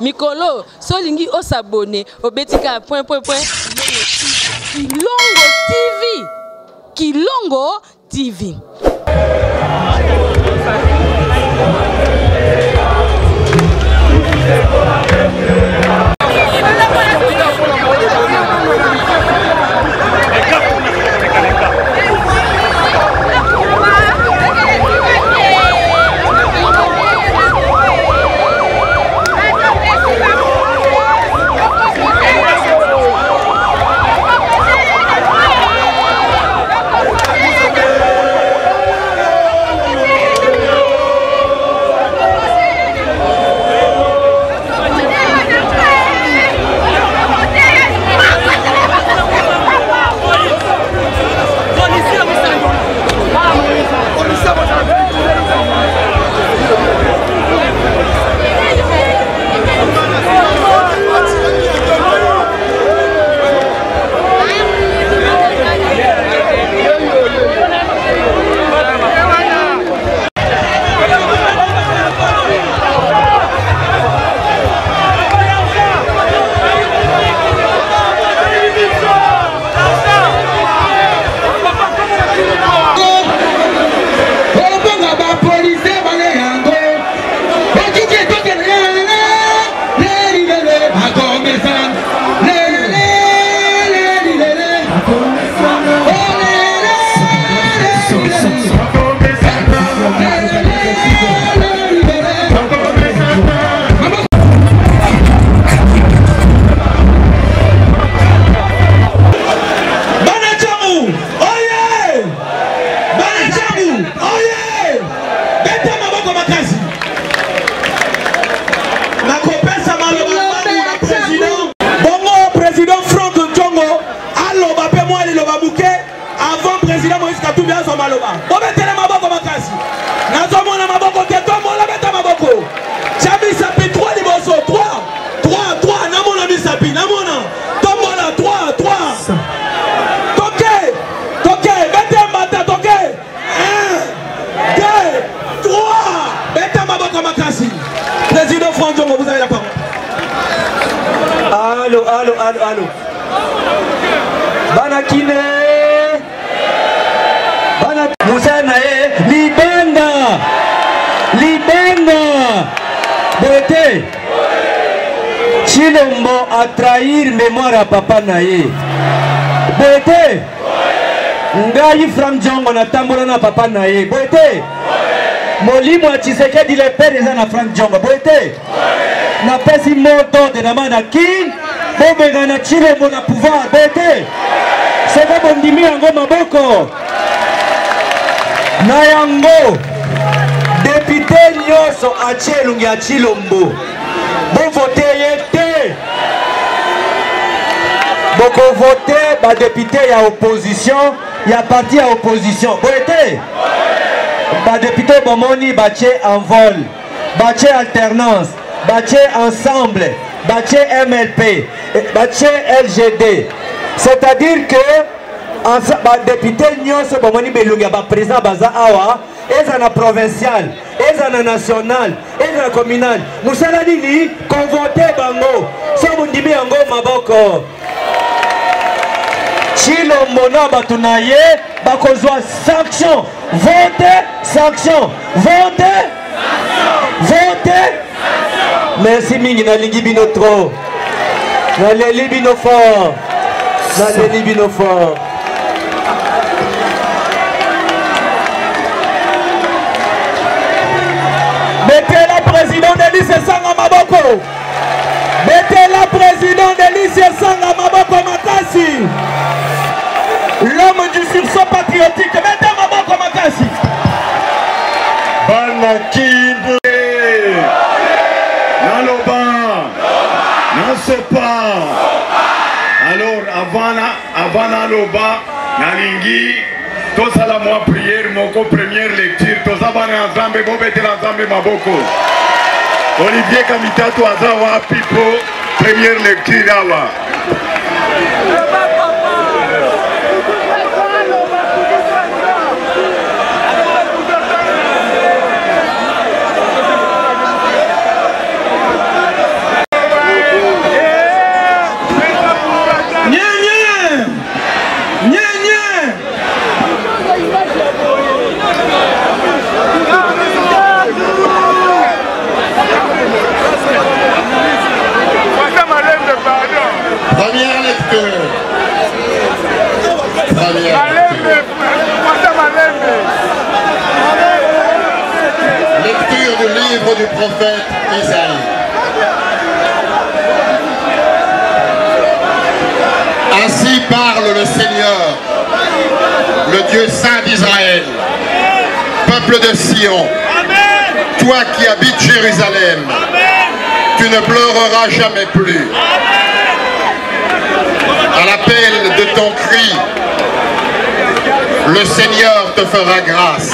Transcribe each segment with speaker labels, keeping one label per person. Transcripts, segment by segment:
Speaker 1: Mikolo, solingi o s'abonner au betika point. Kilongo TV. Kilongo TV.
Speaker 2: Président Franck Diongo, vous avez la parole. Allô. Banakine. Mousanae. Libenda. Beauté. Chilombo a trahir mémoire à papa nae. Beauté. Ngai Franck Diongo na tambola na papa nae. Beauté. Molimo a Tshisekedi le père eza na Franck Diongo. Beauté. Na pesi moto de na mana king. Bobenga na Chilombo na pouvoir. Beauté. Seka bondimi yango maboko. Na yango. Député nyoso a Chilungi a Chilombo. Bon voté yete. Boko voté ba député ya opposition. Ya parti à opposition. Beauté. Ba député bomoni bache en vol, bache alternance, bache ensemble, bache MLP, bache LGD. C'est-à-dire que ba député nyonso bomoni belunga ba président baza awa, ezana provincial, ezana national, ezana communal. Musala nini convoquer bango, so mundimi yango maboko. Chilombo na batunaye bakozwa sanction. Votez, sanction. Votez. Merci mingi na lingi bino trop. Na leli bino fort. Mettez la présidente Delis Sanga Maboko. Mettez la présidente Delis Sanga Maboko Makasi. L'homme du sursaut patriotique. Mettez Maboko Makasi.
Speaker 3: Banakine Naloba Nasopa. Alors avant Naloba Nalingi tosala moi prière moko première lecture tozabana nzambe bobetela nzambe maboko. Olivier Kamitato azawa pipo première lecture awa.
Speaker 4: Première lecture. Lecture du livre du prophète Isaïe. Ainsi parle le Seigneur, le Dieu saint d'Israël, peuple de Sion, toi qui habites Jérusalem, tu ne pleureras jamais plus. À l'appel de ton cri, le Seigneur te fera grâce.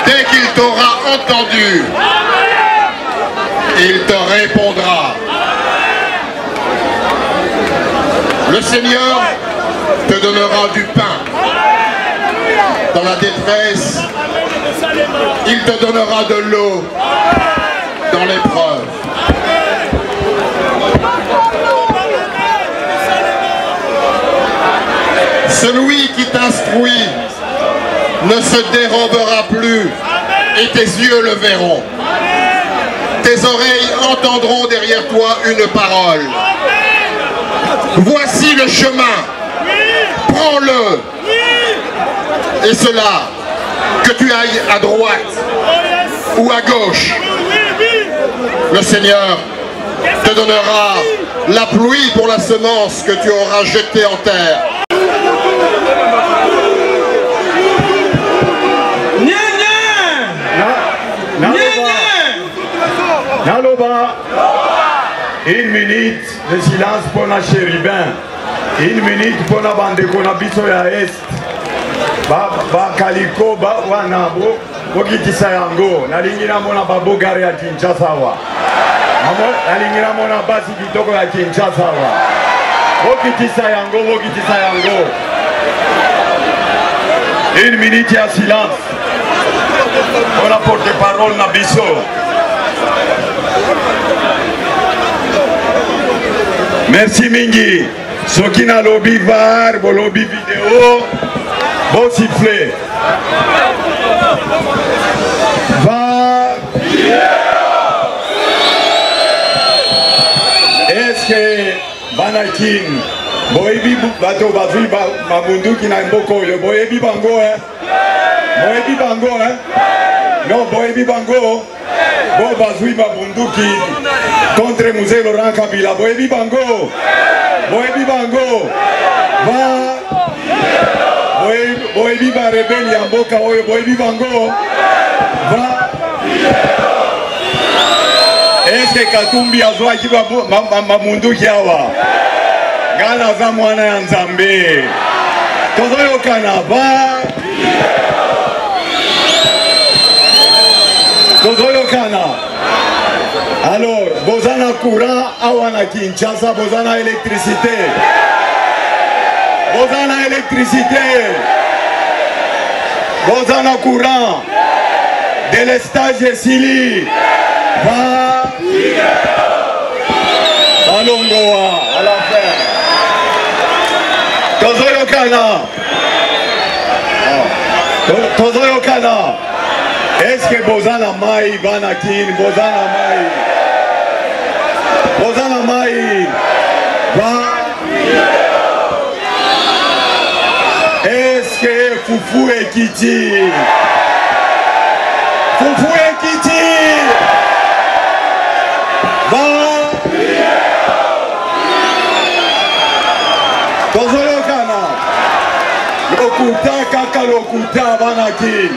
Speaker 4: Dès qu'il t'aura entendu, il te répondra. Le Seigneur te donnera du pain. Dans la détresse, il te donnera de l'eau dans l'épreuve. Celui qui t'instruit ne se dérobera plus et tes yeux le verront. Tes oreilles entendront derrière toi une parole. Voici le chemin, prends-le. Et cela, que tu ailles à droite ou à gauche, le Seigneur te donnera la pluie pour la semence que tu auras jetée en terre.
Speaker 3: Naloba, une minute de silence pour la chérubin, une minute pour la bande de Konabiso ya Est, ba kaliko ba wanabo, bokitisa yango, nalingira mona babo gare ya Kinshasa wa, nalingira mona basi kitoko ya Kinshasa wa, bokitisa yango, bokitisa yango, une minute ya silence, pour la porte-parole na biso. Merci Mingi. Soki na lobby var, bo lobby vidéo, bo sifflet. Var. Est-ce que Banakin, boebi bato bazui mamundu ki na mboko yo, boebi bango boebi bango non boebi bango. Bo bazui babunduki contre Musée Laurent Kabila. Boebi bango. Boebi bango. Boebi ba rebeli ya mboka oyo. Boebi bango. Est-ce que Katumbi azwaki mamunduki awa? Ngana za mwana ya Nzambe. Tozoyokana Alors, bozana courant, awana Kinshasa, bozana électricité. Bozana électricité. Bozana courant. Délestage de Sili. Va. Alongoa, à la fin. Tozoyokana. Tozoyokana. Est-ce que Bozana Mai, Banakin, Bozana Mai, Bozana Mai, est-ce que Foufou et Kiti, Foufou et Kiti, Tozoyokana, Lokuta Kaka Lokuta Banakin.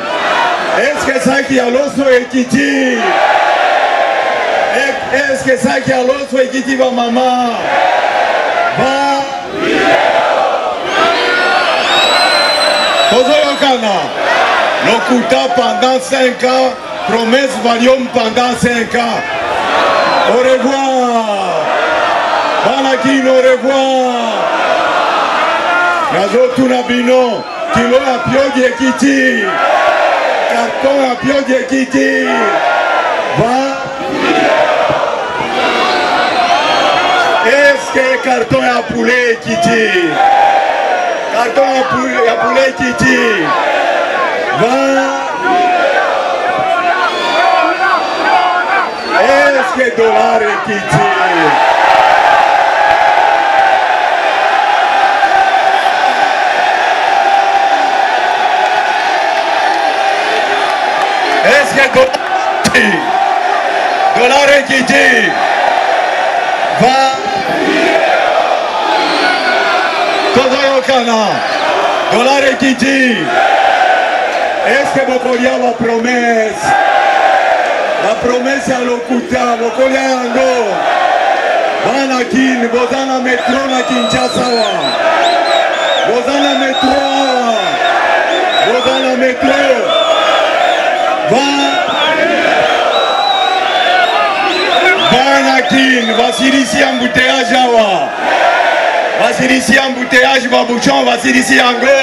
Speaker 3: Est-ce que ça qui a l'osso et qui tire? Est-ce que ça qui a l'osso et qui tire va maman? Va. Tozoyokana. Lokuta pendant 5 ans. Promesse Valium pendant 5 ans. Au revoir. Banakin, au revoir. Nazo Tunabino. Kilo a piogi et qui tire. Carton à pied de Kiti. Va. Est-ce que carton à poulet Kiti? Carton à poulet Kiti. Va. Est-ce que dollar Kiti? Dollar Ekiti. Va. Tozoyokana. Dollar Ekiti. Est-ce que Bokolia la promesse? La promesse à l'Okuta, Bokolia Yango. Banakin, Bozana Metro na Kinshasa. Bozana Metro. Bozana Metro. Banakin, Vasilisi embouteillage awa. Vasilisi embouteillage Babouchon, Vasilisi Yango.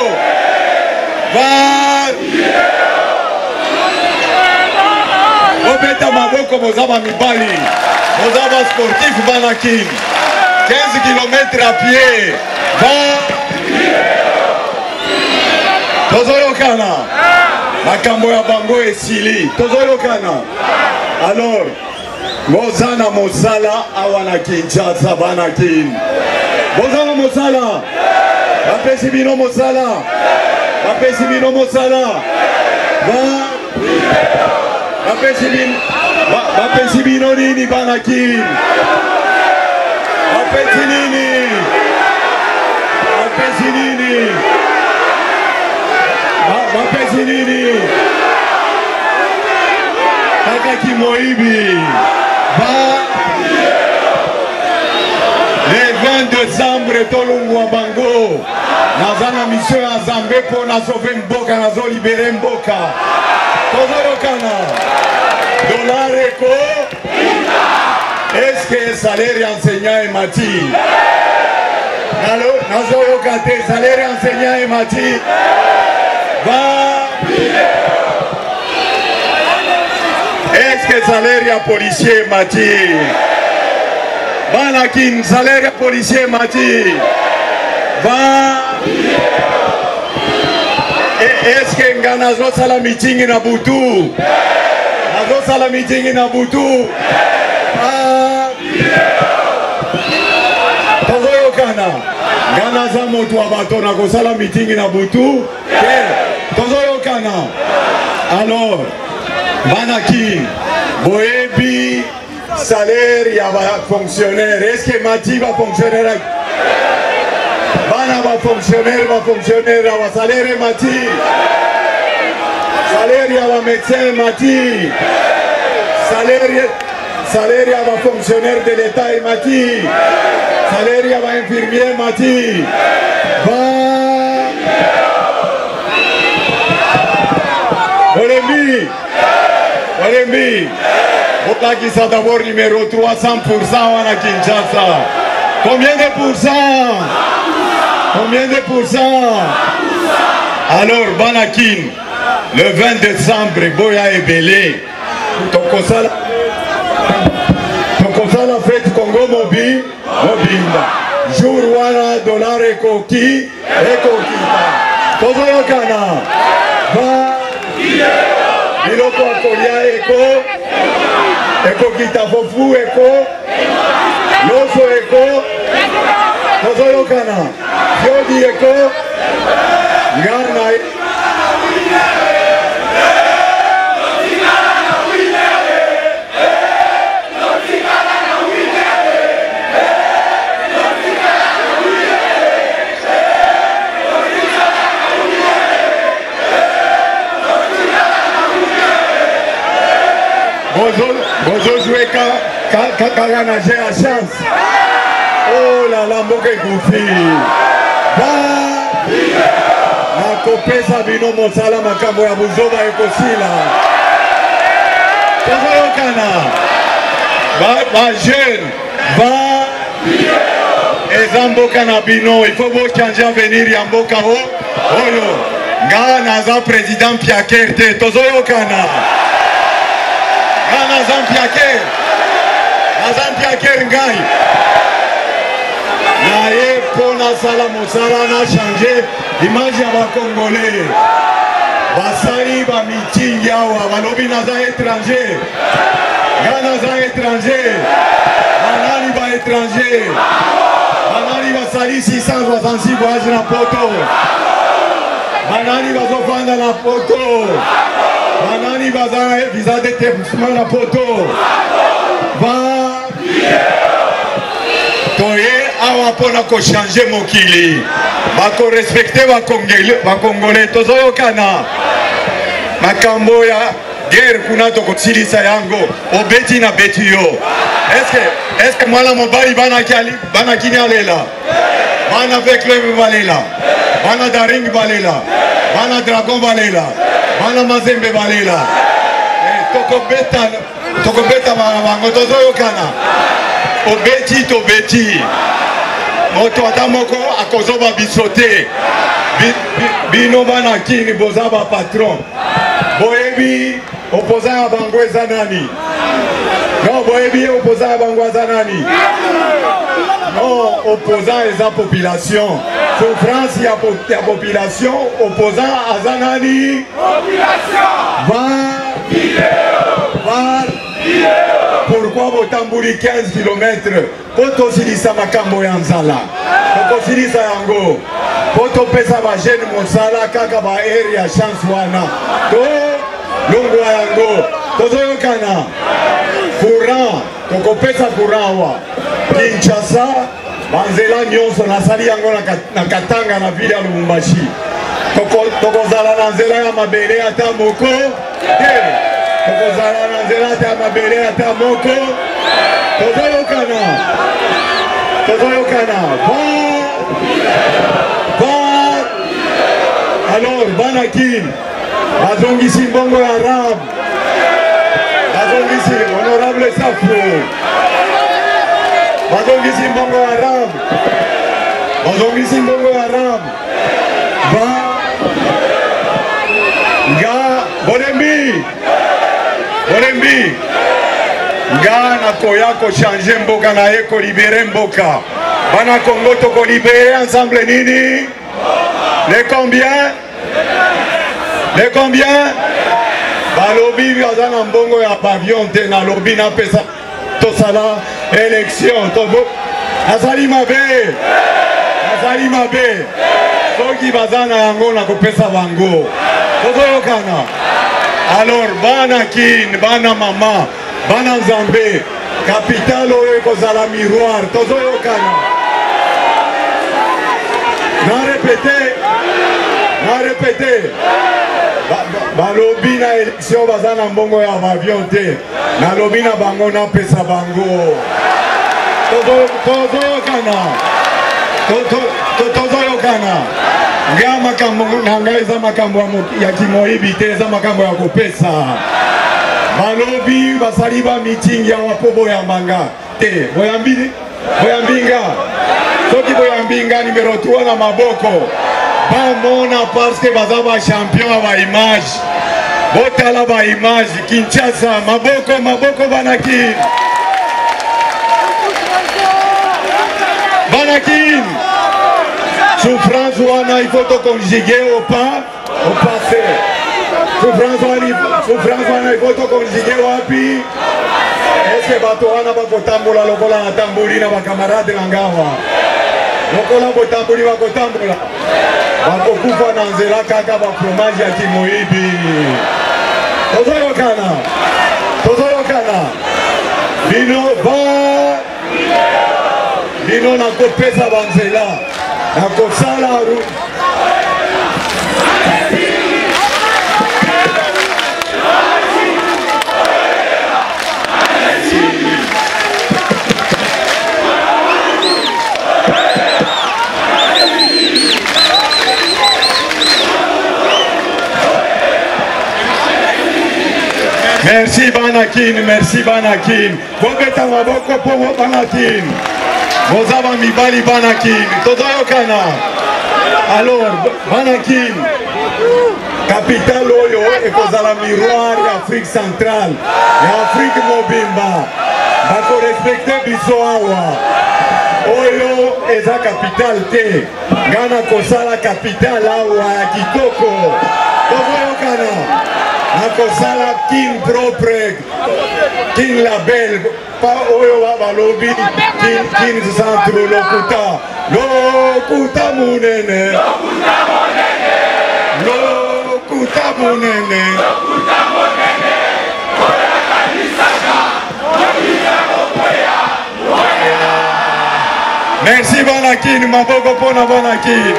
Speaker 3: Obeta maboko bozaba mibali. Bozaba sportif Banakin. 15 km à pied. Tozoyokana. Makambo ya bango esili. Tozoyokana. Alors, Bozana Mosala awana Kinshasa Banakin. Bozana Mosala. Bapesi bino Mosala. Bapesi bino Mosala. Bapesi bino nini Banakin. Bapesi nini. Bapesi nini. Bapesi nini. Kaka Moibi. Le 20 décembre, Tolungu Bango. Nazana mission à Zambé pour na sauver Mboka, nazo libérer Mboka. Tozorokana. Dollar Eko. Est-ce que salaire enseignant est mati? Nazo yokate, salaire enseignant est mati. Est-ce que salaire policier est mati? Banakin, salaire policier mati. Est-ce que Nganazo sala meeting na Butu? Nazo sala meeting na Butu. Tozoyokana. Nganaza moto abatona ko sala meeting na Butu. Tozoyokana. Alors, Banakin, Boebi, salaire ya fonctionnaire. Est-ce que Mati va fonctionnaire? Bana va fonctionnaire, va salaire Mati. Salaire ya va médecin Mati. Salaire ya va fonctionnaire de l'État Mati. Salaire ya va infirmier Mati. Olembi. Otakisa d'abord numéro 300% à Kinshasa. Combien de pourcents? Combien de pourcents? Alors, Banakin, le 20 décembre, Boya et Belé, Tokosa la fête Congo Mobimba. Jour wana dollar ekoki, Tozoyokana. Biloko akolia eko kita fofu eko loso eko Tozoyokana Fiodi eko Ngarna Bozo jouer Kakanager à chance. Oh là là, Mboka Goufi. Na kopesa bino mosala makambo ya buzoba ekosila. Tozoyokana. Ba jeune. Eza mboka na bino. Il faut vous changer à venir ya mboka ho. Oyo. Nga naza président Piakerte. Tozoyokana. Nazan Piaker Ngai. Naye pona sala mosala na changer image ya ba Congolais. Basali ba meeting yawa balobi naza étranger. Gana za étranger. Banani ba étranger. Banani basali 666 voyages na poto. Banani bazofanda na poto. Banani bazana visa de déplacement na poto. pona ko changer mokili bako respecter ba congolais tozoyo kana makambo ya guerre kuna to kosilisa yango obeti na beti yo est-ce que mwana mobali bana kini alela bana vekle balela bana daring balela bana dragon balela bana mazembe balela tokobeta bango tozoyo kana obeti moto ata moko akozoba biso te bino bana kini boza ba patron boyebi opposant ya bango eza nani non boyebi opposant ya bango aza nani non opposant eza population souffrance ya population opposant aza nani pourquoi botambuli 15 km po tosilisa makambo ya nzala tokosilisa yango po topesa bajene mosala kaka baere ya chance wana to longwa yango tozoyokana courant tokopesa courant wa Kinshasa banzela nyonso nasali yango na Katanga na ville ya Lubumbashi tokozala na nzela ya mabele ata moko te tokozala na nzela ata mabele ata moko tozoyokana alors banakin bazongisi mbongo ya arabe bazongisi honorable Safo bazongisi mbongo ya arabe bazongisi mbongo ya arabe nga Bolembi nga nakoya ko changer mboka na ye ko libérer mboka bana Congo to ko libérer ensemble nini les combien balobi baza na mbongo ya pavillon te na lobi na pesa tosala élection azali mabe soki baza na yango na kopesa bango tozoyokana alors bana kin bana mama bana nzambe capital oyo ekozala miroir tozoyokana na répété balobi na élection baza na mbongo ya avion te nalobi na bango napesa bango tozoyokana nga makambo na ngai eza makambo ya kimoyibi te eza makambo ya kopesa balobi basali ba meeting ya wapo boyambanga te boyambinga soki boyambinga numero 3 na maboko bamona parce que baza ba champion ya ba image botala ba image Kinshasa maboko banakin souffrance wana il faut to conjuguer au passé souffrance wana il faut to conjuguer wapi est-ce que bato wana bakotambola lokola na tamboli na bakamarade na ngawa lokola botamboli bakotambola bakokufa na nzela kaka bafromage ya kimoyibi tozoyokana bino nakopesa banzela nakosala merci banakin bobeta maboko po banakin bozaba mibali banakin tozoyokana alors banakin capitale oyo ekozala miroir ya Afrique centrale ya Afrique mobimba bakorespecte biso awa oyo eza capitale te ngana kosala capitale awa ya kitoko tozoyokana nakosala king propre king label pa oyo balobi king centre lokuta munene Merci Banakin, maboko pona Banakin.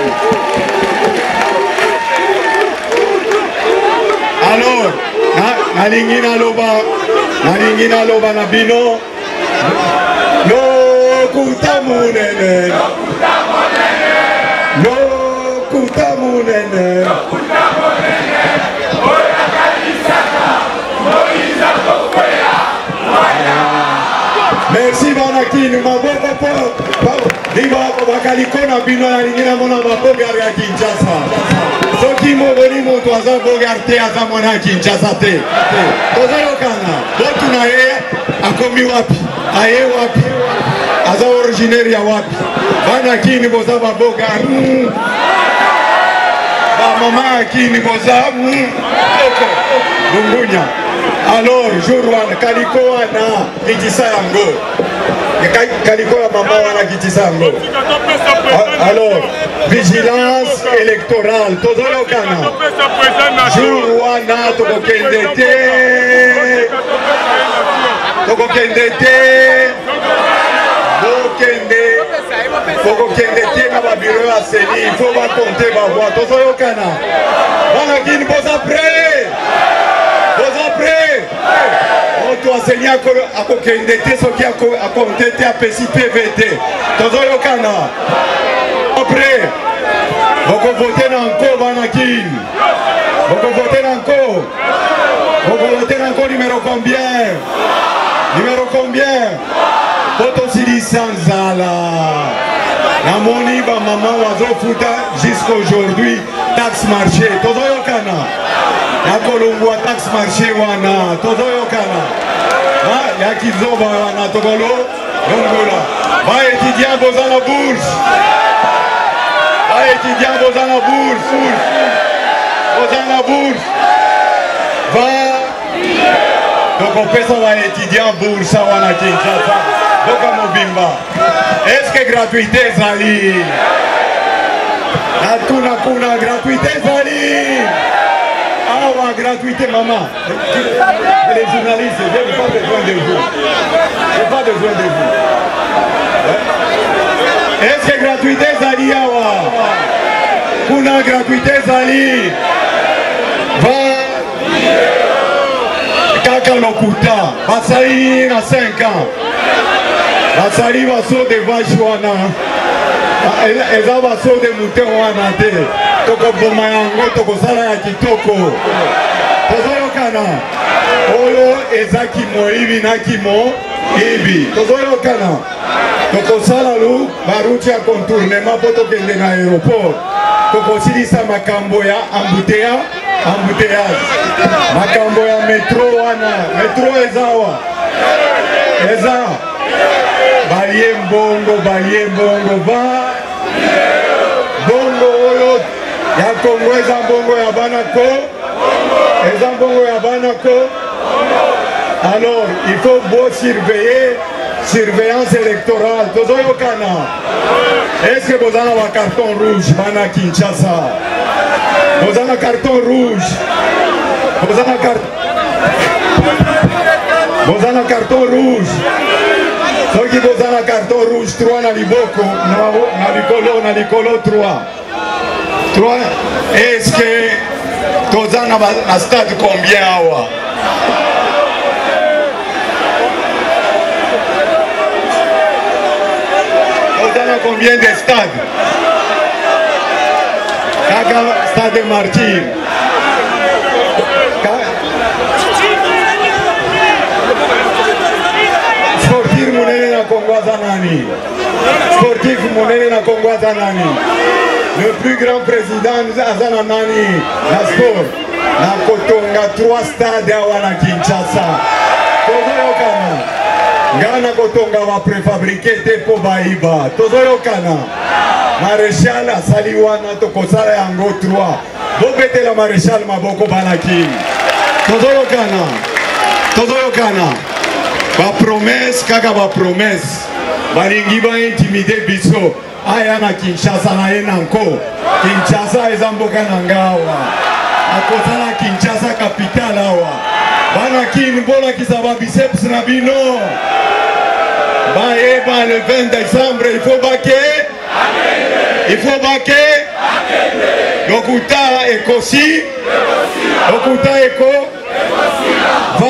Speaker 3: Alors, nalingina loba na bino. Lokuta munene. Lokuta munene. Merci Banakin, maboko po. Diba bakaliko na bino na lingina mona maboga ya Kinshasa. Soki moboni moto aza boga te aza mona Kinshasa te. Tozo kana. Botu na ye akomi wapi? Aye wapi? Aza originaire ya wapi? Banakin boza baboga. Ba mama akini boza. Koko. Lungunya. Alors, jour one, kaliko wana kitisa yango. Kaliko ya mama wana kitisa yango. Alors, vigilance électorale. Tozolo kana. Jour wana tokokende te. Tokokende te. Tokokende te na ba bureau ya seni. Il faut ba compter ba voix. Tozolo kana. Banakin boza prêt. Vous après, on enseigner à kokende te soki à compter te à PVT. Tozo kana. Après, vous votez encore Banakin. Vous votez encore. Vous votez encore numéro combien? Numéro combien? Poto sili sanzala. La moni ba maman wazo futa jusqu'à aujourd'hui taxe marché. Tozo kana. Yakolongwa taxe marché wana todo yokana yakizoba wana tokolo longola va étudiant boza la bourse va étudiant boza la bourse va donc on peut ça va étudiant bourse wana Kinshasa boka mobimba est-ce que gratuité zali natuna kuna gratuité zali. Ah, gratuité, maman. Les journalistes, je n'ai pas besoin de vous. Je n'ai pas besoin de vous. Est-ce que gratuité Zali Awa? Kuna gratuité Zali? Va. Kaka Lokuta. Basali na 5 ans. Basali baso de vache wana. Eza baso de mouton wana te. Toko boma yango toko sala ya kitoko. Tozo kana. Oyo eza kimo ibi na kimo ibi. Tozo kana. Toko sala lu baruti ya contournement poto kende na aéroport. Toko silisa makambo ya embouteillage. Makambo ya metro wana. Metro ezawa. Eza. Balie mbongo ba. Bongo oyo. Ya Congo eza mbongo ya banako. Eza mbongo ya banako. Alors, il faut beau surveiller. Surveillance électorale. Tozo yokana. Est-ce que vous avez un carton rouge, Bana Kinshasa? Vous avez un carton rouge. Vous avez un carton. Vous avez un carton rouge. Ceux qui vous avez un carton rouge, 3 na liboko, na likolo 3. 3. Est-ce que vous avez un stade combien awa? Combien de stades? Kaga stade Martyr. Sportif munene na kongwaza nani? Sportif munene na kongwaza nani? Le plus grand président azana nani? La sport. Na kotonga 3 stades awana Kinshasa. Kozoyokana. Ngana kotonga wa prefabriqué te po baiba. Tozoyokana. Maréchal asaliwana tokosala yango 3. Bobete la maréchal maboko Banakin. Tozoyokana. Tozoyokana. Ba promesse kaka ba promesse. Balingi ba intimider biso. Aya na Kinshasa na enanko. Kinshasa ezamboka nangawa. Akosala Kinshasa capitale awa. Banakin bola kisaba biceps na bino. Bae le 20 décembre, il faut baquer. Il faut baquer. Lokuta et Kosi. Lokuta et Ko. 20.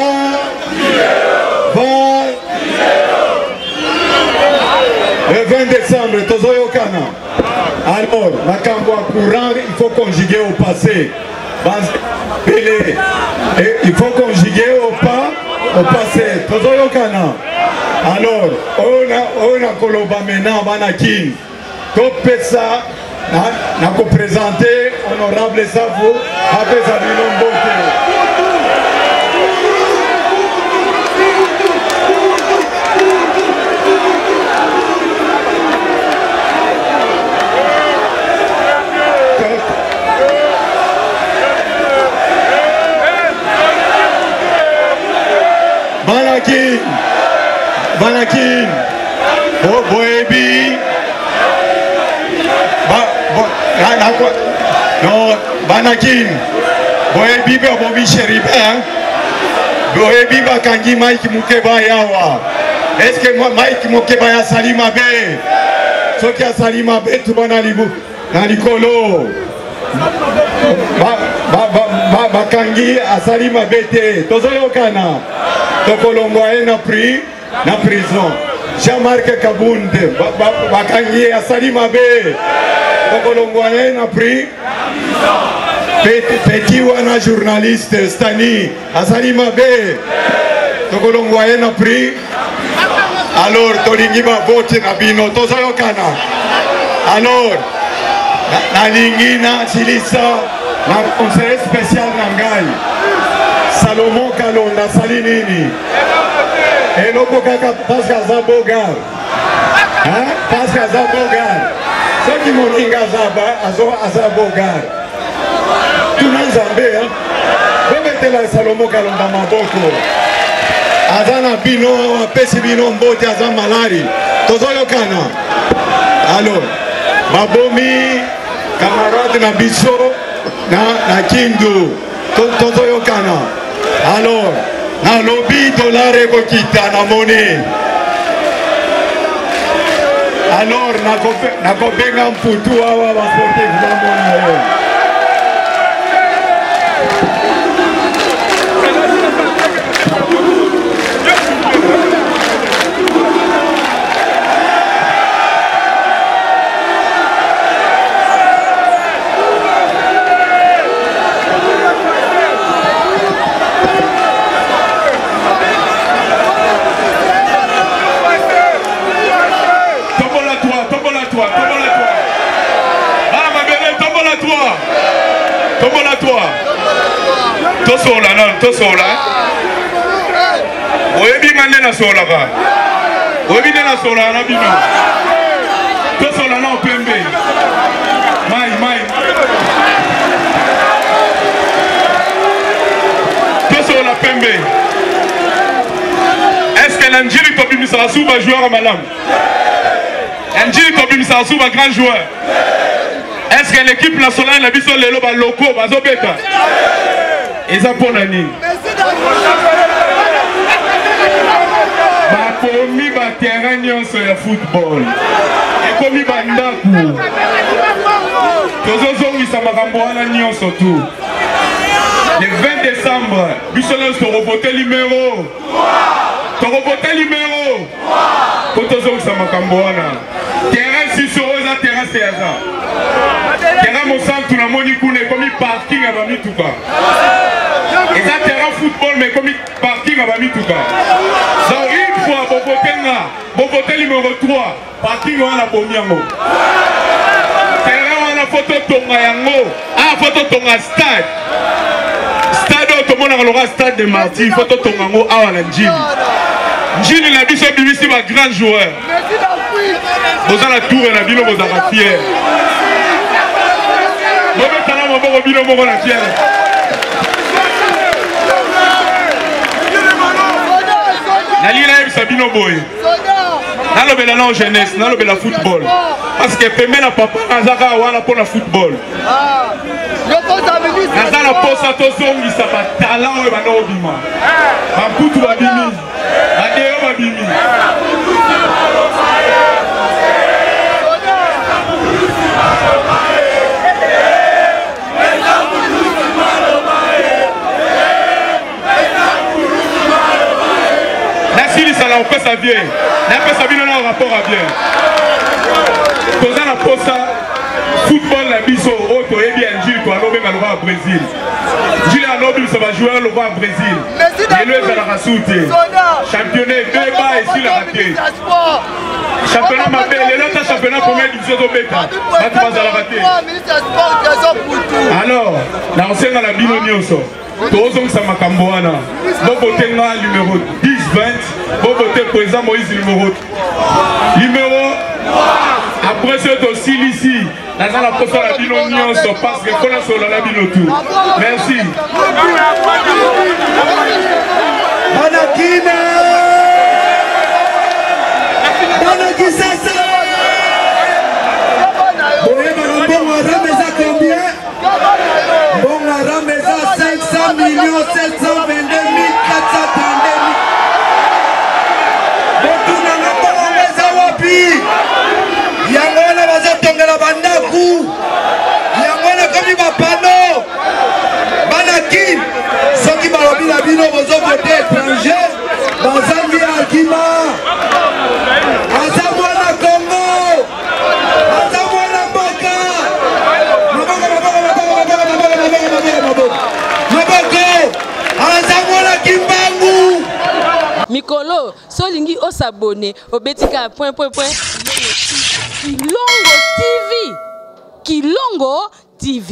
Speaker 3: Le 20 décembre, Tozoyo Kana. Alors, la Kamboa courant, il faut conjuguer au passé. Et il faut conjuguer au passé. Tozoyo Kana. Alors, on a Koloba maintenant, Banakin. Topesa, n'a qu'à présenter honorable Savo, après Sabino Mbote. Banakin, Boebi, non, Banakin, Boebi, Bobi Chéribin, Boebi, Bakangi, Mike Mukeba Yawa. Est-ce que Mike Mukeba ya Salima Be? Ce qui a Salima Be, tout le monde dans l'icolo. Bakangi a Salima Bete, Tozoyo Kana. Tokolongwae na prison. Jean-Marc Kabunde, Bakangi a Salima Be. Tokolongwae na prison. Petit wana journaliste Stani a Salima Be. Tokolongwae na prison. Alors, Tolingi ba vote na bino, Tozoyo Kana. Alors, Nalingi na Silisa, na conseiller spécial Nangai. Salomon Kalonda Salinini. Et l'autre Pascal Zabogar. Pascal Zabogar. Ceux qui m'ont dit Zabogar. Tout le monde Zambé. Vous mettez la Salomon Kalonda Maboko. Azana Bino, Pesi Bino Mbote, Azan Malari. Tozoyo Kana. Alors, Babomi, camarade Nabiso, na Kindu. Tozoyo Kana. Alors, na lobby dollar ekokita na monnaie. Alors, na kobenga mputu awa ba sportif ba mona.
Speaker 5: Tosola non, tosola. Oyebi ngande na sola ba. Oyebi na sola na bino. Tosola na pembe. Mai. Tosola pembe. Est-ce que l'Anjiri Tobi Sarasu va jouer à Malam? Anjiri Tobi Sarasu va grand joueur. Est-ce que l'équipe nationale n'a pas besoin de l'eau loco, bazobeta? Et ça pour l'année. Bakomi ba terrain nyonso ya football. Et komi bandaku. Tozozongisa makambo wana nyonso tout. Le 20 décembre, bisola se revoter numéro. To revoter numéro. Tozongisa makambo wana. Terrain si sur eza terrain c'est ça. Terrain mon centre tout la moni kune komi parking à Bamituka. Et ça terrain football mais comme parking à Bamituka. Donc une fois Bobotenga numéro 3, parking à la Bomiango. Terrain à la photo tonga yango. Ah photo tonga stade. Stade tout le monde a le stade de Marty, photo tonga yango à la Njini. Njini la biso bibisi ba grand joueur. Vous avez la tour et la bino vous avez fier. Vous avez la tour bino vous avez fier. Nalila Sabino Boy. Nalobela la jeunesse, nalobela football. Parce que pembe na papa nazaka wana pour la football. Nazala posa to zongi sa batala o ba no bima. Ba putu ba bimi. Ba deo ba bimi. Javier. N'apesa bino na rapport à bien. Toza na posa football na biso auto et bien Gilles toi lobe na loi au Brésil. Gilles Anobi ça va jouer le roi au Brésil. Et le za la rasouté. Championnat débat et sur la raté. Championnat mabé, les autres championnats première division au Beta. Va tu vas la rater. Alors, na enseigne la bino nyonso. Tozong sa makambo wana. Bo voter nga numéro 10-20, bo voter président Moïse numéro après c'est aussi ici. Dans la poste la bino nyonso parce que kona sola la bino tout. Merci.
Speaker 2: Banakina. Banakisasa. Boye Banambo Rameza combien? Bon Rameza 500 millions 722 432 Yangwana bazatongela bandaku Yangwana komi bapano Banaki soki balobi na bino bozo vote étranger bazangi akima azamwana Congo azamwana mboka maboko azamwana Kimbangu
Speaker 1: Mikolo solingi osabone obetika point Kilongo TV. Kilongo TV.